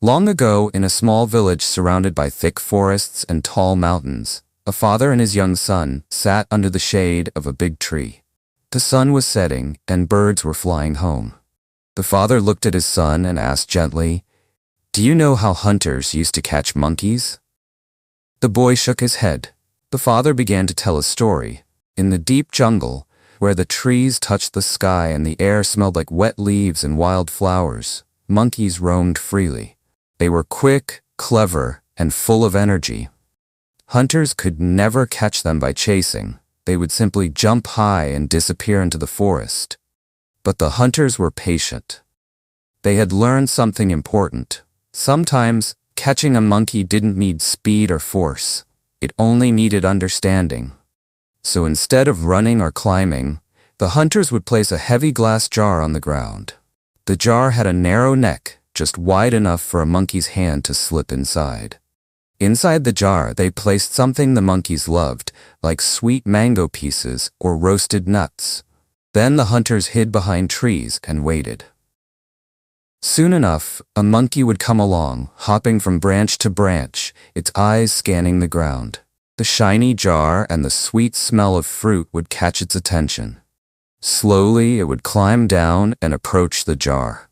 Long ago, in a small village surrounded by thick forests and tall mountains, a father and his young son sat under the shade of a big tree. The sun was setting, and birds were flying home. The father looked at his son and asked gently, "Do you know how hunters used to catch monkeys?" The boy shook his head. The father began to tell a story. In the deep jungle, where the trees touched the sky and the air smelled like wet leaves and wild flowers, monkeys roamed freely. They were quick, clever, and full of energy. Hunters could never catch them by chasing. They would simply jump high and disappear into the forest. But the hunters were patient. They had learned something important. Sometimes, catching a monkey didn't need speed or force. It only needed understanding. So instead of running or climbing, the hunters would place a heavy glass jar on the ground. The jar had a narrow neck, just wide enough for a monkey's hand to slip inside. Inside the jar, they placed something the monkeys loved, like sweet mango pieces or roasted nuts. Then the hunters hid behind trees and waited. Soon enough, a monkey would come along, hopping from branch to branch, its eyes scanning the ground. The shiny jar and the sweet smell of fruit would catch its attention. Slowly, it would climb down and approach the jar.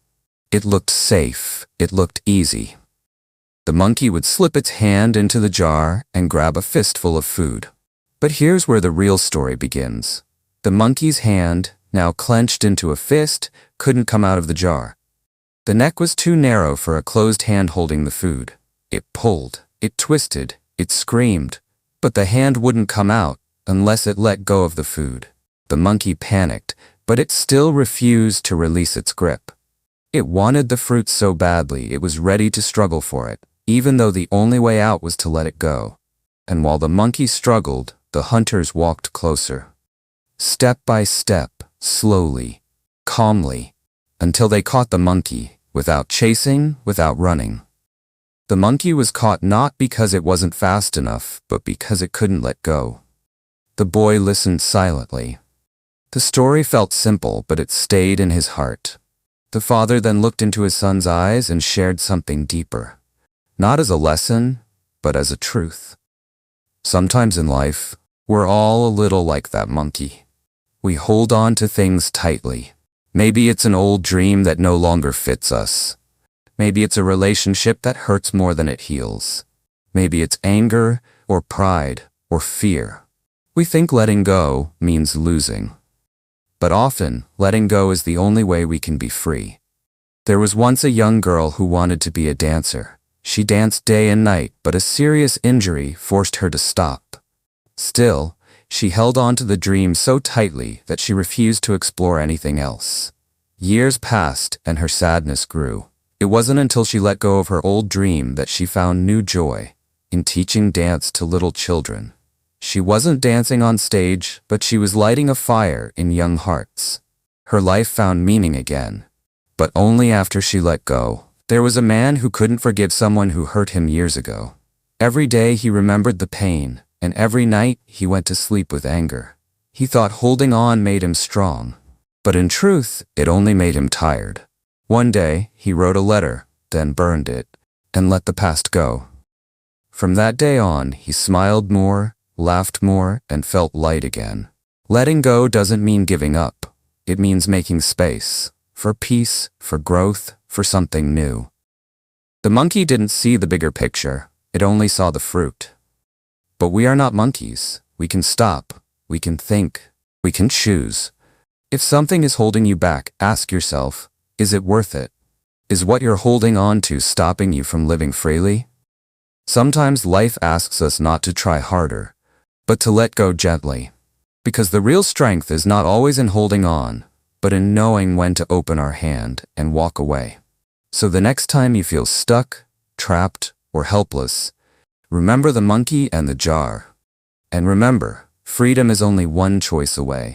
It looked safe. It looked easy. The monkey would slip its hand into the jar and grab a fistful of food. But here's where the real story begins. The monkey's hand, now clenched into a fist, couldn't come out of the jar. The neck was too narrow for a closed hand holding the food. It pulled, it twisted, it screamed, but the hand wouldn't come out unless it let go of the food. The monkey panicked, but it still refused to release its grip. It wanted the fruit so badly it was ready to struggle for it, even though the only way out was to let it go. And while the monkey struggled, the hunters walked closer. Step by step, slowly, calmly, until they caught the monkey, without chasing, without running. The monkey was caught not because it wasn't fast enough, but because it couldn't let go. The boy listened silently. The story felt simple, but it stayed in his heart. The father then looked into his son's eyes and shared something deeper. Not as a lesson, but as a truth. Sometimes in life, we're all a little like that monkey. We hold on to things tightly. Maybe it's an old dream that no longer fits us. Maybe it's a relationship that hurts more than it heals. Maybe it's anger, or pride, or fear. We think letting go means losing. But often, letting go is the only way we can be free. There was once a young girl who wanted to be a dancer. She danced day and night, but a serious injury forced her to stop. Still, she held on to the dream so tightly that she refused to explore anything else. Years passed, and her sadness grew. It wasn't until she let go of her old dream that she found new joy in teaching dance to little children. She wasn't dancing on stage, but she was lighting a fire in young hearts. Her life found meaning again. But only after she let go. There was a man who couldn't forgive someone who hurt him years ago. Every day he remembered the pain, and every night he went to sleep with anger. He thought holding on made him strong. But in truth, it only made him tired. One day, he wrote a letter, then burned it, and let the past go. From that day on, he smiled more, laughed more, and felt light again. Letting go doesn't mean giving up. It means making space. For peace, for growth, for something new. The monkey didn't see the bigger picture. It only saw the fruit. But we are not monkeys. We can stop. We can think. We can choose. If something is holding you back, ask yourself, is it worth it? Is what you're holding on to stopping you from living freely? Sometimes life asks us not to try harder, but to let go gently. Because the real strength is not always in holding on, but in knowing when to open our hand and walk away. So the next time you feel stuck, trapped, or helpless, remember the monkey and the jar. And remember, freedom is only one choice away.